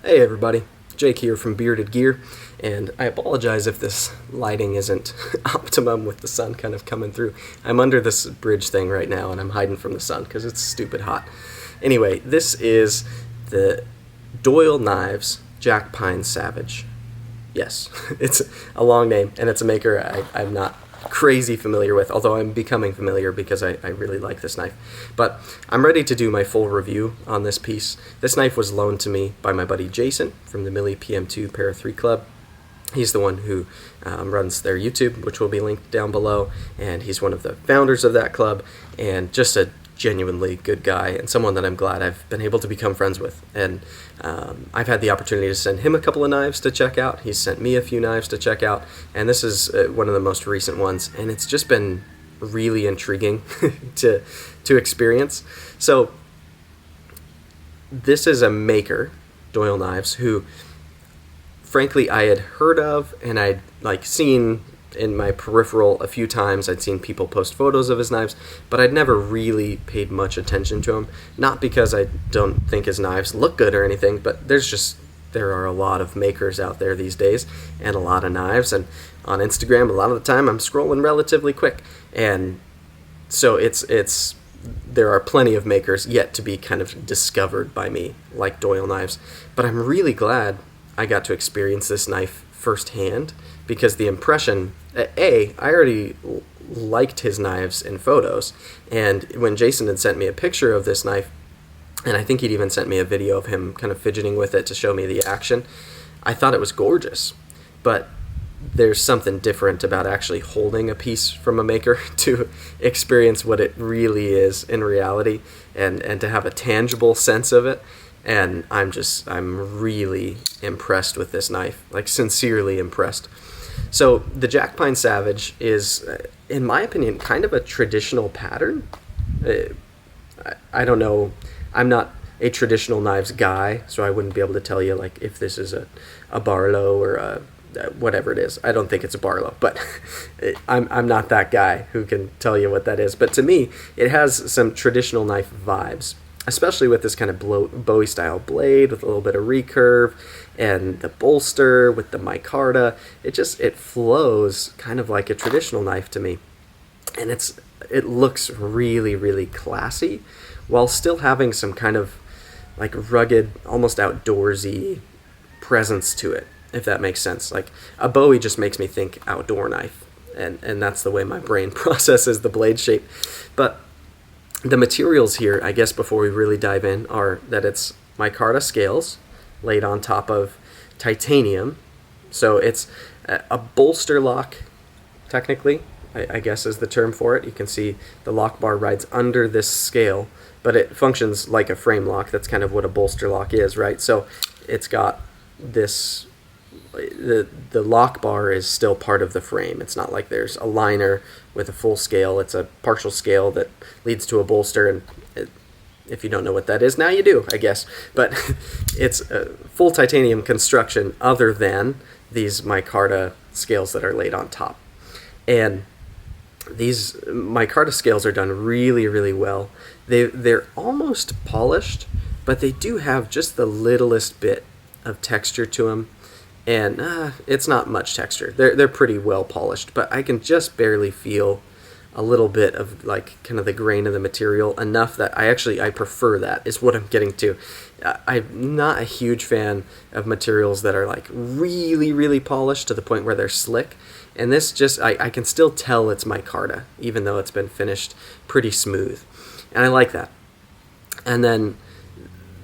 Hey everybody, Jake here from Bearded Gear, and I apologize if this lighting isn't optimum with the sun kind of coming through. I'm under this bridge thing right now and I'm hiding from the sun because it's stupid hot. Anyway, this is the Doyle Knives Jack Pine Savage. Yes, it's a long name and it's a maker I'm not crazy familiar with, although I'm becoming familiar because I really like this knife. But I'm ready to do my full review on this piece. This knife was loaned to me by my buddy Jason from the Millie PM2 Para3 club. He's the one who runs their YouTube, which will be linked down below, and he's one of the founders of that club, and just a genuinely good guy and someone that I'm glad I've been able to become friends with. And I've had the opportunity to send him a couple of knives to check out. He's sent me a few knives to check out, and this is one of the most recent ones, and it's just been really intriguing to experience. So this is a maker, Doyle Knives, who frankly I had heard of and I'd seen in my peripheral a few times. I'd seen people post photos of his knives, but I'd never really paid much attention to him. Not because I don't think his knives look good or anything, but there are a lot of makers out there these days and a lot of knives, and on Instagram a lot of the time I'm scrolling relatively quick, and so there are plenty of makers yet to be kind of discovered by me like Doyle Knives. But I'm really glad I got to experience this knife firsthand, because the impression, I already liked his knives in photos, and when Jason had sent me a picture of this knife, and I think he'd even sent me a video of him kind of fidgeting with it to show me the action, I thought it was gorgeous. But there's something different about actually holding a piece from a maker to experience what it really is in reality, and to have a tangible sense of it. And I'm really impressed with this knife, sincerely impressed. So the Jack Pine Savage is, in my opinion, kind of a traditional pattern. I don't know, I'm not a traditional knives guy, so I wouldn't be able to tell you if this is a Barlow or a whatever it is. I don't think it's a Barlow, but I'm not that guy who can tell you what that is. But to me, it has some traditional knife vibes, especially with this kind of Bowie style blade with a little bit of recurve, and the bolster with the micarta. It flows kind of like a traditional knife to me, and it looks really, really classy while still having some kind of rugged, almost outdoorsy presence to it, if that makes sense. A Bowie just makes me think outdoor knife, and that's the way my brain processes the blade shape. But the materials here, I guess, before we really dive in, are that it's micarta scales laid on top of titanium. So it's a bolster lock, technically, I guess is the term for it. You can see the lock bar rides under this scale, but it functions like a frame lock. That's kind of what a bolster lock is, right? So it's got this, the lock bar is still part of the frame. It's not like there's a liner with a full scale. It's a partial scale that leads to a bolster, and if you don't know what that is, now you do, I guess. But it's a full titanium construction other than these micarta scales that are laid on top. And these micarta scales are done really, really well. They're almost polished, but they do have just the littlest bit of texture to them. And it's not much texture. They're pretty well polished, but I can just barely feel a little bit of kind of the grain of the material, enough that I prefer that, is what I'm getting to. I'm not a huge fan of materials that are really, really polished to the point where they're slick. And this I can still tell it's micarta, even though it's been finished pretty smooth. And I like that. And then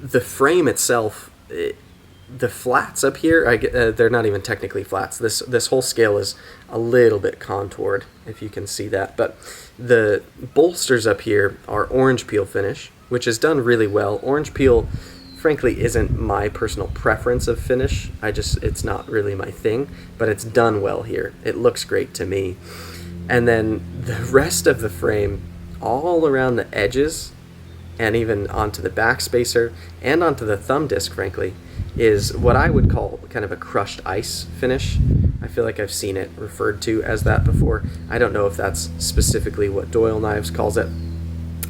the frame itself, the flats up here, they're not even technically flats. This whole scale is a little bit contoured, if you can see that. But the bolsters up here are orange peel finish, which is done really well. Orange peel, frankly, isn't my personal preference of finish. It's not really my thing, but it's done well here. It looks great to me. And then the rest of the frame, all around the edges, and even onto the back spacer, and onto the thumb disc, frankly, is what I would call kind of a crushed ice finish. I feel like I've seen it referred to as that before. I don't know if that's specifically what Doyle Knives calls it,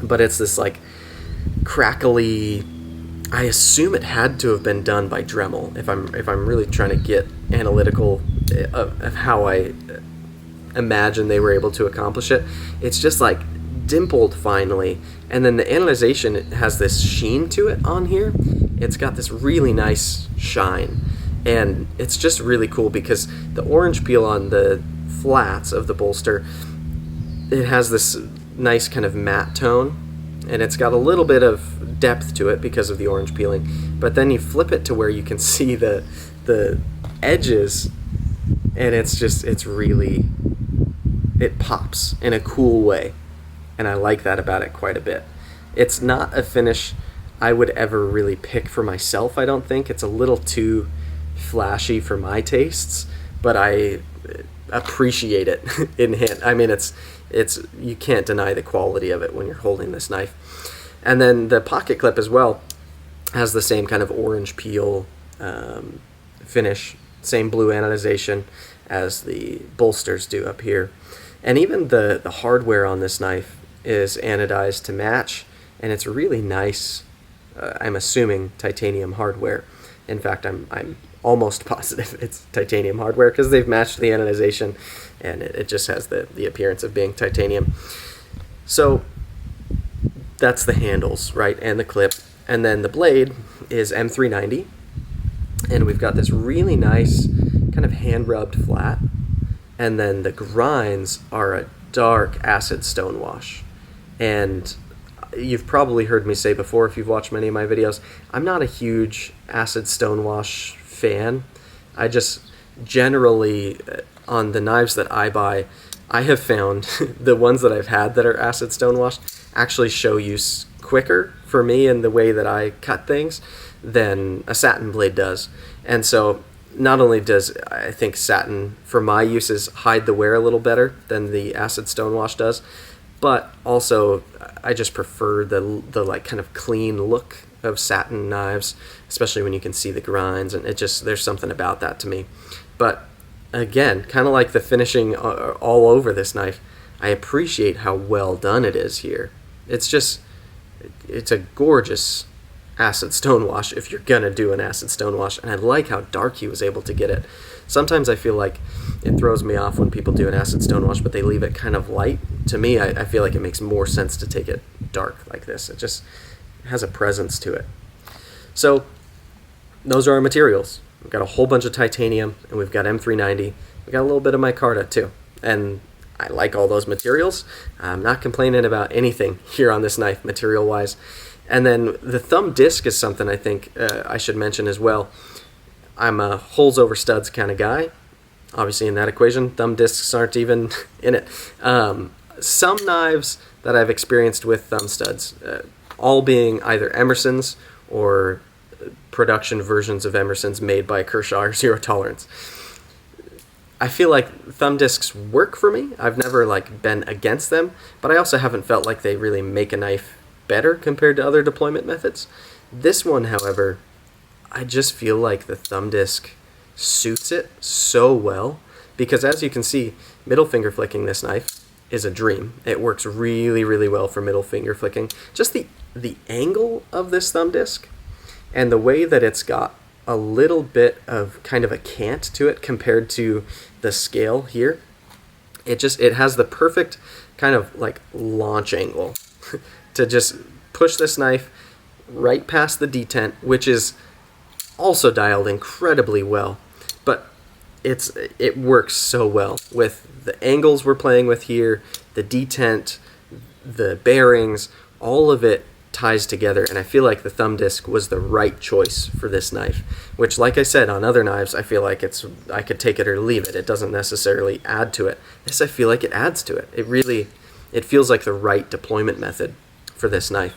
but it's this crackly, I assume it had to have been done by Dremel. If I'm really trying to get analytical of how I imagine they were able to accomplish it, it's just like dimpled finely, and then the anodization has this sheen to it on here. It's got this really nice shine, and it's just really cool because the orange peel on the flats of the bolster, it has this nice kind of matte tone, and it's got a little bit of depth to it because of the orange peeling, but then you flip it to where you can see the edges, and it pops in a cool way, and I like that about it quite a bit. It's not a finish I would ever really pick for myself, I don't think. It's a little too flashy for my tastes, but I appreciate it in hand. I mean, it's you can't deny the quality of it when you're holding this knife. And then the pocket clip as well has the same kind of orange peel finish, same blue anodization as the bolsters do up here. And even the hardware on this knife is anodized to match, and it's really nice. I'm assuming titanium hardware. In fact, I'm almost positive it's titanium hardware because they've matched the anodization, and it just has the appearance of being titanium. So that's the handles, right, and the clip. And then the blade is M390, and we've got this really nice kind of hand-rubbed flat, and then the grinds are a dark acid stonewash. And you've probably heard me say before, if you've watched many of my videos, I'm not a huge acid stonewash fan. I just generally, on the knives that I buy, I have found the ones that I've had that are acid stonewashed actually show use quicker for me in the way that I cut things than a satin blade does. And so not only does, I think, satin for my uses hide the wear a little better than the acid stonewash does, but also I just prefer the like kind of clean look of satin knives, especially when you can see the grinds, and there's something about that to me. But again, kind of like the finishing all over this knife, I appreciate how well done it is here. It's a gorgeous acid stonewash if you're gonna do an acid stonewash, and I like how dark he was able to get it. Sometimes I feel like it throws me off when people do an acid stonewash but they leave it kind of light. To me, I feel like it makes more sense to take it dark like this. It just has a presence to it. So those are our materials. We've got a whole bunch of titanium, and we've got M390. We've got a little bit of micarta too, and I like all those materials. I'm not complaining about anything here on this knife material wise. And then the thumb disc is something I think I should mention as well. I'm a holes over studs kind of guy. Obviously in that equation, thumb discs aren't even in it. Some knives that I've experienced with thumb studs, all being either Emerson's or production versions of Emerson's made by Kershaw or Zero Tolerance. I feel like thumb discs work for me. I've never been against them, but I also haven't felt like they really make a knife better compared to other deployment methods. This one, however, I just feel like the thumb disc suits it so well, because as you can see, middle finger flicking this knife is a dream. It works really, really well for middle finger flicking. Just the angle of this thumb disc and the way that it's got a little bit of kind of a cant to it compared to the scale here. It has the perfect kind of launch angle to just push this knife right past the detent, which is also dialed incredibly well, but it works so well with the angles we're playing with here, the detent, the bearings, all of it ties together, and I feel like the thumb disc was the right choice for this knife, which, like I said, on other knives I feel like I could take it or leave it. It doesn't necessarily add to it. This, I feel like it adds to it. It feels like the right deployment method for this knife.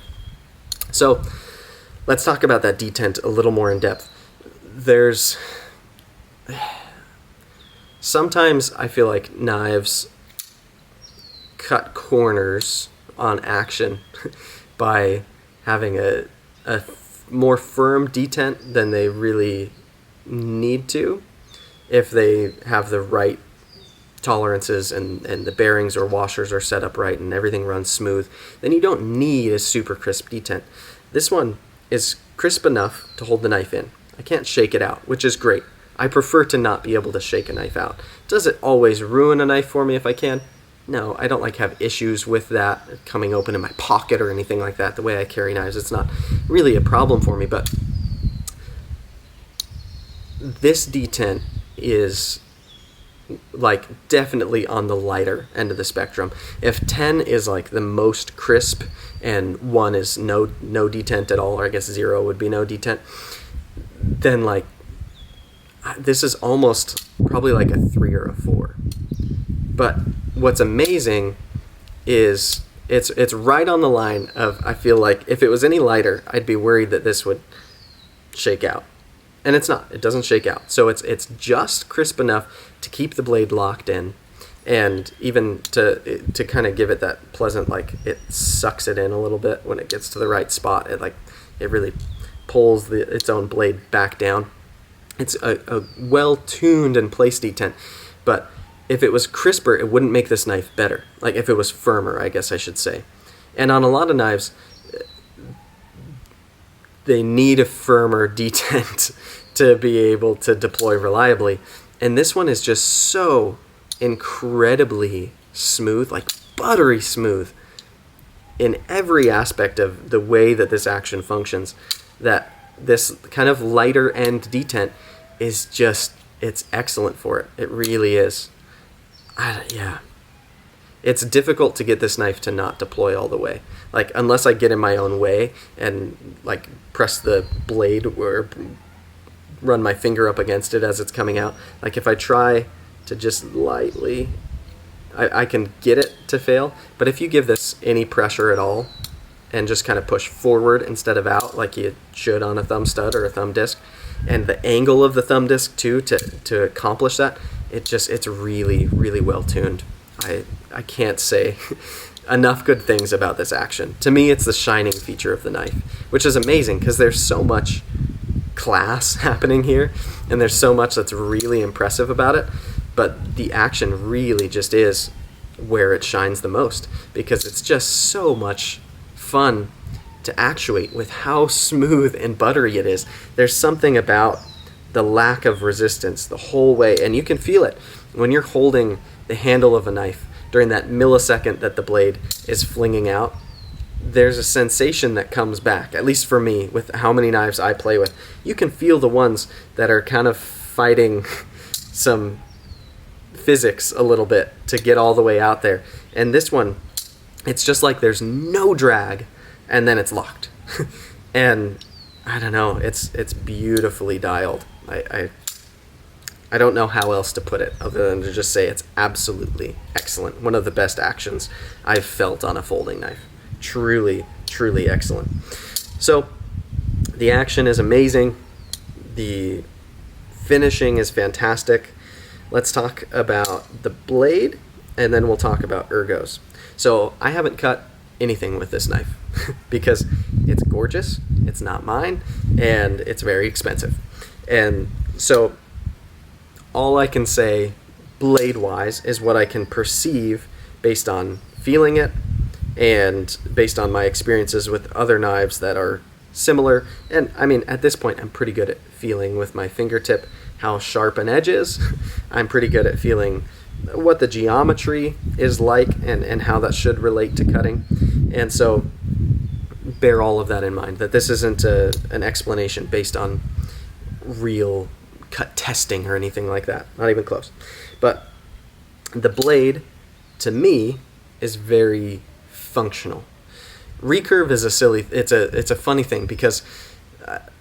So let's talk about that detent a little more in depth. Sometimes I feel like knives cut corners on action by having a more firm detent than they really need to if they have the right tolerances and the bearings or washers are set up right and everything runs smooth. Then you don't need a super crisp detent. This one is crisp enough to hold the knife in. I can't shake it out, which is great. I prefer to not be able to shake a knife out. Does it always ruin a knife for me if I can? No, I don't have issues with that coming open in my pocket or anything like that. The way I carry knives, it's not really a problem for me, but this detent is definitely on the lighter end of the spectrum. If 10 is the most crisp and 1 is no detent at all, or I guess 0 would be no detent, then this is almost probably a 3 or a 4. But what's amazing is it's right on the line of, I feel like if it was any lighter, I'd be worried that this would shake out. And it's not. It doesn't shake out. So it's just crisp enough to keep the blade locked in, and even to kind of give it that pleasant, it sucks it in a little bit when it gets to the right spot. It really pulls its own blade back down. It's a well-tuned and placed detent, but if it was crisper, it wouldn't make this knife better. If it was firmer, I guess I should say. And on a lot of knives, they need a firmer detent to be able to deploy reliably. And this one is just so incredibly smooth, buttery smooth in every aspect of the way that this action functions, that this kind of lighter end detent is just, it's excellent for it. It really is. Yeah. It's difficult to get this knife to not deploy all the way. Unless I get in my own way and press the blade or run my finger up against it as it's coming out. If I try to just lightly, I can get it to fail. But if you give this any pressure at all and just kind of push forward instead of out like you should on a thumb stud or a thumb disc, and the angle of the thumb disc too to accomplish that, it's really, really well tuned. I can't say enough good things about this action. To me, it's the shining feature of the knife, which is amazing because there's so much class happening here, and there's so much that's really impressive about it, but the action really just is where it shines the most, because it's just so much fun to actuate with how smooth and buttery it is. There's something about the lack of resistance the whole way, and you can feel it when you're holding the handle of a knife during that millisecond that the blade is flinging out. There's a sensation that comes back, at least for me, with how many knives I play with. You can feel the ones that are kind of fighting some physics a little bit to get all the way out there. And this one, it's just there's no drag, and then it's locked. And I don't know, it's beautifully dialed. I don't know how else to put it other than to just say it's absolutely excellent. One of the best actions I've felt on a folding knife. Truly, truly excellent. So the action is amazing. The finishing is fantastic. Let's talk about the blade, and then we'll talk about ergos. So I haven't cut anything with this knife because it's gorgeous, it's not mine, and it's very expensive. And so all I can say blade-wise is what I can perceive based on feeling it and based on my experiences with other knives that are similar. And I mean, at this point, I'm pretty good at feeling with my fingertip how sharp an edge is. I'm pretty good at feeling what the geometry is like and how that should relate to cutting. And so bear all of that in mind, that this isn't an explanation based on real cut testing or anything like that. Not even close. But the blade, to me, is very functional. Recurve is it's a funny thing because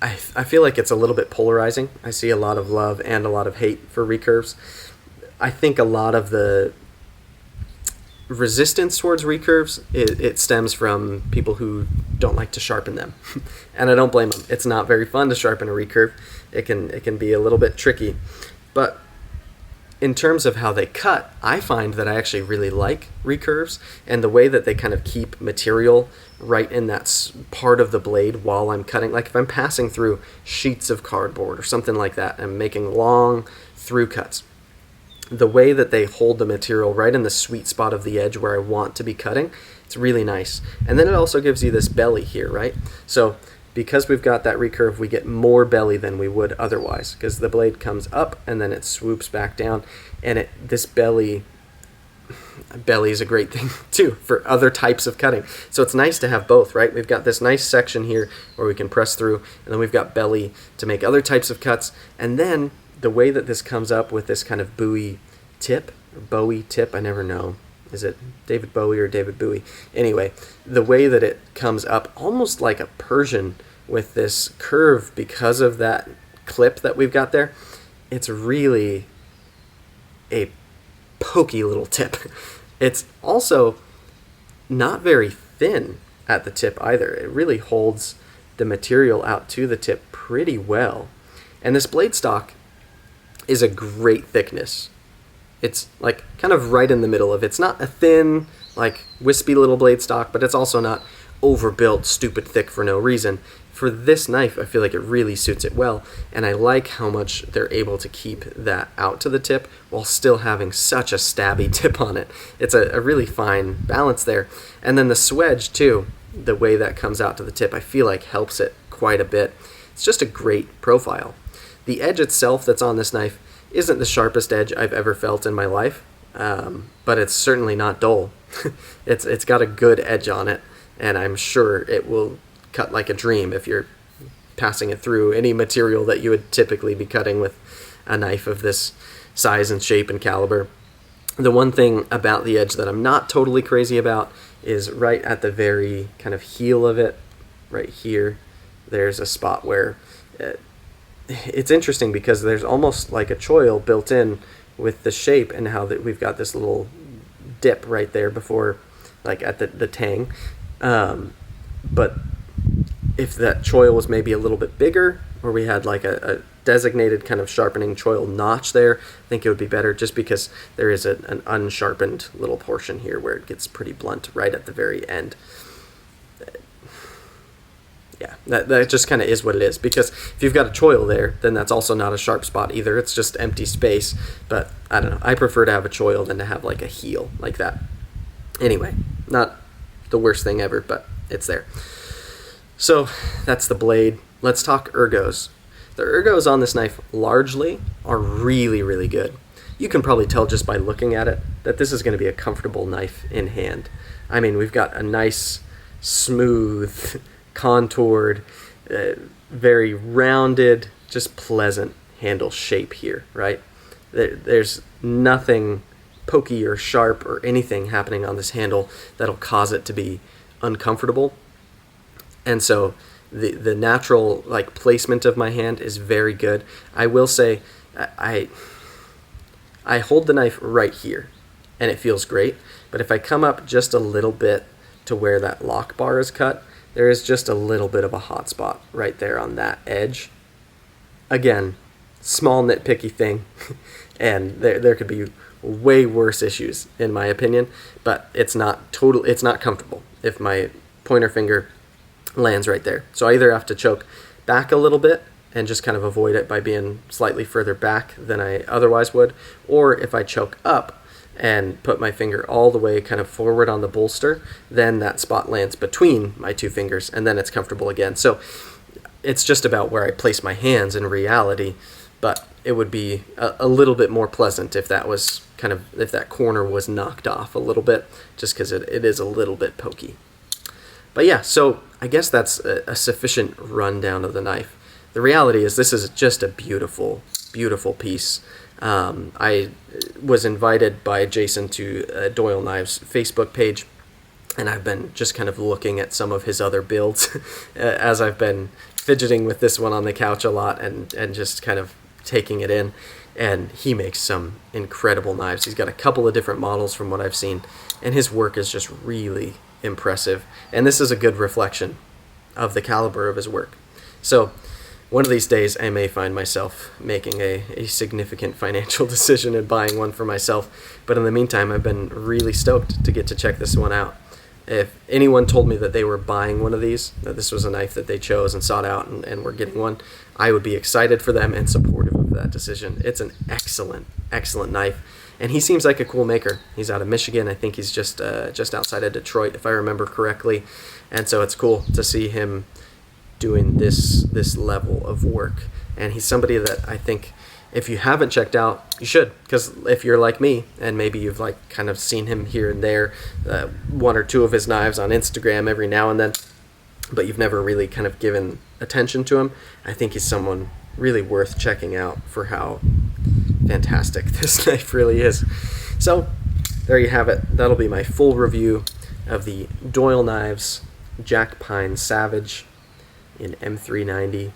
I feel like it's a little bit polarizing. I see a lot of love and a lot of hate for recurves. I think a lot of the resistance towards recurves, it stems from people who don't like to sharpen them. And I don't blame them. It's not very fun to sharpen a recurve. It can be a little bit tricky. But in terms of how they cut, I find that I actually really like recurves, and the way that they kind of keep material right in that part of the blade while I'm cutting. Like if I'm passing through sheets of cardboard or something like that, and I'm making long through cuts, the way that they hold the material right in the sweet spot of the edge where I want to be cutting, it's really nice. And then it also gives you this belly here, right? So because we've got that recurve, we get more belly than we would otherwise, because the blade comes up and then it swoops back down, and this belly is a great thing too for other types of cutting. So it's nice to have both, right? We've got this nice section here where we can press through, and then we've got belly to make other types of cuts. And then the way that this comes up with this kind of Bowie tip, or Bowie tip, I never know. Is it David Bowie or David Bowie? Anyway, the way that it comes up almost like a Persian with this curve because of that clip that we've got there, it's really a pokey little tip. It's also not very thin at the tip either. It really holds the material out to the tip pretty well. And this blade stock is a great thickness. It's like kind of right in the middle of it. It's not a thin, like wispy little blade stock, but it's also not overbuilt, stupid thick for no reason. For this knife, I feel like it really suits it well, and I like how much they're able to keep that out to the tip while still having such a stabby tip on it. It's a really fine balance there. And then the swedge too, the way that comes out to the tip, I feel like helps it quite a bit. It's just a great profile. The edge itself that's on this knife isn't the sharpest edge I've ever felt in my life, but it's certainly not dull. It's got a good edge on it, and I'm sure it will cut like a dream if you're passing it through any material that you would typically be cutting with a knife of this size and shape and caliber. The one thing about the edge that I'm not totally crazy about is right at the very kind of heel of it, right here, there's a spot where it's interesting because there's almost like a choil built in with the shape and how that we've got this little dip right there before, like at the tang. But if that choil was maybe a little bit bigger, or we had like a designated kind of sharpening choil notch there, I think it would be better, just because there is an unsharpened little portion here where it gets pretty blunt right at the very end. Yeah, that just kind of is what it is, because if you've got a choil there, then that's also not a sharp spot either. It's just empty space. But I don't know, I prefer to have a choil than to have like a heel like that. Anyway, not the worst thing ever, but it's there. So that's the blade. Let's talk ergos. The ergos on this knife largely are really, really good. You can probably tell just by looking at it that this is going to be a comfortable knife in hand. I mean, we've got a nice, smooth, contoured, very rounded, just pleasant handle shape here, right? There's nothing pokey or sharp or anything happening on this handle that'll cause it to be uncomfortable. And so the natural like placement of my hand is very good. I will say I hold the knife right here and it feels great, but if I come up just a little bit to where that lock bar is cut, there is just a little bit of a hot spot right there on that edge. Again, small nitpicky thing, and there could be way worse issues in my opinion, but it's not comfortable if my pointer finger lands right there. So I either have to choke back a little bit and just kind of avoid it by being slightly further back than I otherwise would, or if I choke up and put my finger all the way kind of forward on the bolster, then that spot lands between my two fingers and then it's comfortable again. So it's just about where I place my hands in reality, but it would be a little bit more pleasant if that was kind of, if that corner was knocked off a little bit, just because it is a little bit pokey. But yeah, so I guess that's a sufficient rundown of the knife. The reality is this is just a beautiful, beautiful piece. I was invited by Jason to Doyle Knives Facebook page, and I've been just kind of looking at some of his other builds as I've been fidgeting with this one on the couch a lot and just kind of taking it in. And he makes some incredible knives. He's got a couple of different models from what I've seen, and his work is just really impressive. And this is a good reflection of the caliber of his work. So one of these days I may find myself making a significant financial decision and buying one for myself. But in the meantime, I've been really stoked to get to check this one out. If anyone told me that they were buying one of these, that this was a knife that they chose and sought out and were getting one, I would be excited for them and supportive of that decision. It's an excellent, excellent knife. And he seems like a cool maker. He's out of Michigan. I think he's just outside of Detroit, if I remember correctly. And so it's cool to see him doing this level of work. And he's somebody that I think if you haven't checked out, you should, because if you're like me and maybe you've like kind of seen him here and there, one or two of his knives on Instagram every now and then, but you've never really kind of given attention to him, I think he's someone really worth checking out for how fantastic this knife really is. So there you have it. That'll be my full review of the Doyle Knives Jack Pine Savage in M390.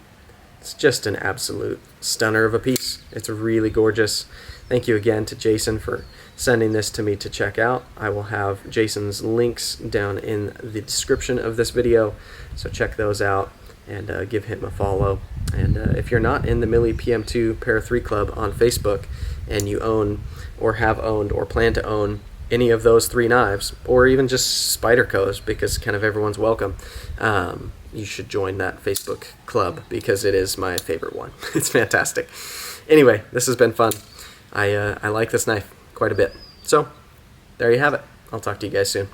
It's just an absolute stunner of a piece. It's really gorgeous. Thank you again to Jason for sending this to me to check out. I will have Jason's links down in the description of this video, so check those out and give him a follow. And if you're not in the Millie PM2 Para3 Club on Facebook and you own or have owned or plan to own any of those 3 knives, or even just Spyderco's, because kind of everyone's welcome, you should join that Facebook club because it is my favorite one. It's fantastic. Anyway, this has been fun. I like this knife quite a bit. So there you have it. I'll talk to you guys soon.